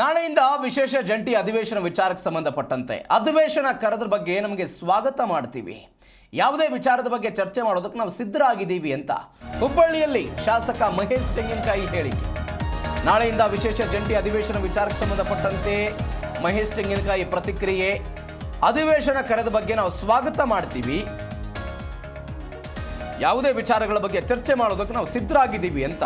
ನಾಳೆಯಿಂದ ವಿಶೇಷ ಜಂಟಿ ಅಧಿವೇಶನ ವಿಚಾರಕ್ಕೆ ಸಂಬಂಧಪಟ್ಟಂತೆ ಅಧಿವೇಶನ ಕರೆದ ಬಗ್ಗೆ ನಮಗೆ ಸ್ವಾಗತ ಮಾಡ್ತೀವಿ. ಯಾವುದೇ ವಿಚಾರದ ಬಗ್ಗೆ ಚರ್ಚೆ ಮಾಡೋದಕ್ಕೆ ನಾವು ಸಿದ್ಧರಾಗಿದ್ದೀವಿ ಅಂತ ಹುಬ್ಬಳ್ಳಿಯಲ್ಲಿ ಶಾಸಕ ಮಹೇಶ್ ತೆಂಗಿನಕಾಯಿ ಹೇಳಿಕೆ. ನಾಳೆಯಿಂದ ವಿಶೇಷ ಜಂಟಿ ಅಧಿವೇಶನ ವಿಚಾರಕ್ಕೆ ಸಂಬಂಧಪಟ್ಟಂತೆ ಮಹೇಶ್ ತೆಂಗಿನಕಾಯಿ ಪ್ರತಿಕ್ರಿಯೆ. ಅಧಿವೇಶನ ಕರೆದ ಬಗ್ಗೆ ನಾವು ಸ್ವಾಗತ ಮಾಡ್ತೀವಿ. ಯಾವುದೇ ವಿಚಾರಗಳ ಬಗ್ಗೆ ಚರ್ಚೆ ಮಾಡೋದಕ್ಕೆ ನಾವು ಸಿದ್ಧರಾಗಿದ್ದೀವಿ ಅಂತ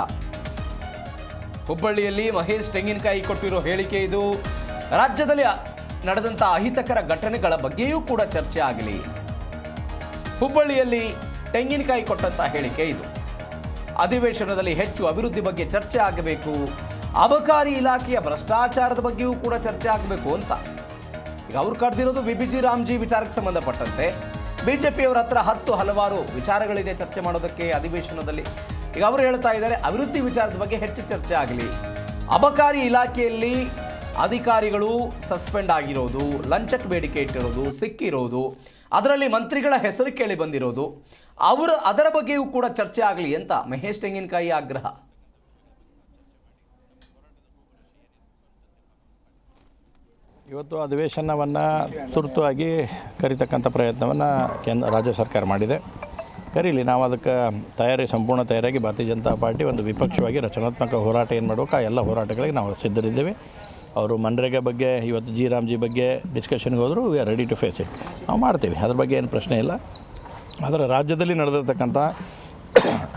ಹುಬ್ಬಳ್ಳಿಯಲ್ಲಿ ಮಹೇಶ್ ತೆಂಗಿನಕಾಯಿ ಕೊಟ್ಟಿರೋ ಹೇಳಿಕೆ ಇದು. ರಾಜ್ಯದಲ್ಲಿ ನಡೆದಂಥ ಅಹಿತಕರ ಘಟನೆಗಳ ಬಗ್ಗೆಯೂ ಕೂಡ ಚರ್ಚೆ ಆಗಲಿ. ಹುಬ್ಬಳ್ಳಿಯಲ್ಲಿ ತೆಂಗಿನಕಾಯಿ ಕೊಟ್ಟಂತ ಹೇಳಿಕೆ ಇದು. ಅಧಿವೇಶನದಲ್ಲಿ ಹೆಚ್ಚು ಅಭಿವೃದ್ಧಿ ಬಗ್ಗೆ ಚರ್ಚೆ ಆಗಬೇಕು, ಅಬಕಾರಿ ಇಲಾಖೆಯ ಭ್ರಷ್ಟಾಚಾರದ ಬಗ್ಗೆಯೂ ಕೂಡ ಚರ್ಚೆ ಆಗಬೇಕು ಅಂತ. ಈಗ ಅವ್ರು ಕರೆದಿರೋದು ವಿಬಿಜಿ ರಾಮ್ಜಿ ವಿಚಾರಕ್ಕೆ ಸಂಬಂಧಪಟ್ಟಂತೆ. ಬಿಜೆಪಿಯವರ ಹತ್ರ ಹಲವಾರು ವಿಚಾರಗಳಿದೆ ಚರ್ಚೆ ಮಾಡೋದಕ್ಕೆ ಅಧಿವೇಶನದಲ್ಲಿ. ಈಗ ಅವರು ಹೇಳ್ತಾ ಇದ್ದಾರೆ ಅಭಿವೃದ್ಧಿ ವಿಚಾರದ ಬಗ್ಗೆ ಹೆಚ್ಚು ಚರ್ಚೆ ಆಗಲಿ. ಅಬಕಾರಿ ಇಲಾಖೆಯಲ್ಲಿ ಅಧಿಕಾರಿಗಳು ಸಸ್ಪೆಂಡ್ ಆಗಿರೋದು, ಲಂಚಕ್ಕೆ ಬೇಡಿಕೆ ಇಟ್ಟಿರೋದು, ಸಿಕ್ಕಿರೋದು, ಅದರಲ್ಲಿ ಮಂತ್ರಿಗಳ ಹೆಸರು ಕೇಳಿ ಬಂದಿರೋದು, ಅದರ ಬಗ್ಗೆಯೂ ಕೂಡ ಚರ್ಚೆ ಆಗಲಿ ಅಂತ ಮಹೇಶ್ ತೆಂಗಿನಕಾಯಿ ಆಗ್ರಹ. ಇವತ್ತು ಅಧಿವೇಶನವನ್ನು ತುರ್ತಾಗಿ ಕರೀತಕ್ಕಂಥ ಪ್ರಯತ್ನವನ್ನು ರಾಜ್ಯ ಸರ್ಕಾರ ಮಾಡಿದೆ. ಕರೀಲಿ, ನಾವು ಅದಕ್ಕೆ ಸಂಪೂರ್ಣ ತಯಾರಾಗಿ ಭಾರತೀಯ ಜನತಾ ಪಾರ್ಟಿ ಒಂದು ವಿಪಕ್ಷವಾಗಿ ರಚನಾತ್ಮಕ ಹೋರಾಟ ಏನು ಮಾಡಬೇಕು ಆ ಎಲ್ಲ ಹೋರಾಟಗಳಿಗೆ ನಾವು ಸಿದ್ಧರಿದ್ದೇವೆ. ಅವರು ಮನ್ರೇಗಾ ಬಗ್ಗೆ, ಇವತ್ತು ಜಿ ರಾಮ್ಜಿ ಬಗ್ಗೆ ಡಿಸ್ಕಷನ್ಗೆ ಹೋದರೂ we are ready to face it. ನಾವು ಮಾಡ್ತೀವಿ, ಅದ್ರ ಬಗ್ಗೆ ಏನು ಪ್ರಶ್ನೆ ಇಲ್ಲ. ಆದರೆ ರಾಜ್ಯದಲ್ಲಿ ನಡೆದಿರ್ತಕ್ಕಂಥ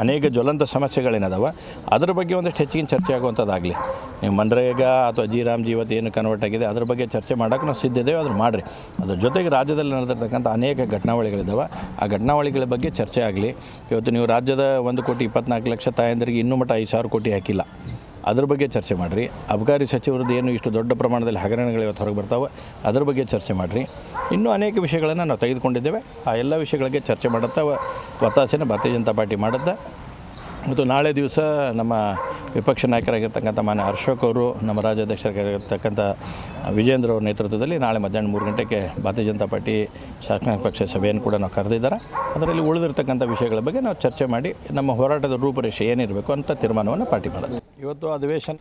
ಅನೇಕ ಜ್ವಲಂತ ಸಮಸ್ಯೆಗಳೇನದಾವ ಅದರ ಬಗ್ಗೆ ಒಂದಷ್ಟು ಹೆಚ್ಚಿನ ಚರ್ಚೆ ಆಗುವಂಥದ್ದಾಗಲಿ. ನೀವು ಮನ್ರೇಗಾ ಅಥವಾ ಜಿ ರಾಮ್ಜಿ ಇವತ್ತು ಏನು ಕನ್ವರ್ಟ್ ಆಗಿದೆ ಅದ್ರ ಬಗ್ಗೆ ಚರ್ಚೆ ಮಾಡೋಕ್ಕೆ ನಾವು ಸಿದ್ಧಿದ್ದೇವೆ, ಅದನ್ನು ಮಾಡಿರಿ. ಅದ್ರ ಜೊತೆಗೆ ರಾಜ್ಯದಲ್ಲಿ ನಡೆದಿರ್ತಕ್ಕಂಥ ಅನೇಕ ಘಟನಾವಳಿಗಳಿದ್ದಾವೆ, ಆ ಘಟನಾವಳಿಗಳ ಬಗ್ಗೆ ಚರ್ಚೆ ಆಗಲಿ. ಇವತ್ತು ನೀವು ರಾಜ್ಯದ 1,24,00,000 ತಾಯಂದರಿಗೆ ಇನ್ನೂ ಮಟ್ಟ 5,000 ಕೋಟಿ ಹಾಕಿಲ್ಲ, ಅದ್ರ ಬಗ್ಗೆ ಚರ್ಚೆ ಮಾಡಿರಿ. ಅಬಕಾರಿ ಸಚಿವರದ್ದು ಏನು ಇಷ್ಟು ದೊಡ್ಡ ಪ್ರಮಾಣದಲ್ಲಿ ಹಗರಣಗಳು ಇವತ್ತು ಹೊರಗೆ ಬರ್ತಾವೆ ಅದ್ರ ಬಗ್ಗೆ ಚರ್ಚೆ ಮಾಡಿರಿ. ಇನ್ನೂ ಅನೇಕ ವಿಷಯಗಳನ್ನು ನಾವು ತೆಗೆದುಕೊಂಡಿದ್ದೇವೆ. ಆ ಎಲ್ಲ ವಿಷಯಗಳಿಗೆ ಚರ್ಚೆ ಮಾಡುತ್ತಾ ಒತ್ತಾಸೆನ ಭಾರತೀಯ ಜನತಾ ಪಾರ್ಟಿ ಮಾಡುತ್ತೆ. ಮತ್ತು ನಾಳೆ ದಿವಸ ನಮ್ಮ ವಿಪಕ್ಷ ನಾಯಕರಾಗಿರ್ತಕ್ಕಂಥ ಮಾನ್ಯ ಅಶೋಕ್ ಅವರು, ನಮ್ಮ ರಾಜ್ಯಾಧ್ಯಕ್ಷರಾಗಿರ್ತಕ್ಕಂಥ ವಿಜೇಂದ್ರ ಅವರ ನೇತೃತ್ವದಲ್ಲಿ ನಾಳೆ ಮಧ್ಯಾಹ್ನ 3 ಗಂಟೆಗೆ ಭಾರತೀಯ ಜನತಾ ಪಾರ್ಟಿ ಶಾಸಕಾಂಗ ಪಕ್ಷ ಸಭೆಯನ್ನು ಕೂಡ ನಾವು ಕರೆದಿದ್ದಾರೆ. ಅದರಲ್ಲಿ ಉಳಿದಿರ್ತಕ್ಕಂಥ ವಿಷಯಗಳ ಬಗ್ಗೆ ನಾವು ಚರ್ಚೆ ಮಾಡಿ ನಮ್ಮ ಹೋರಾಟದ ರೂಪರೇಷೆ ಏನಿರಬೇಕು ಅಂತ ತೀರ್ಮಾನವನ್ನು ಪಾರ್ಟಿ ಮಾಡೋದು. ಇವತ್ತು ಅಧಿವೇಶನ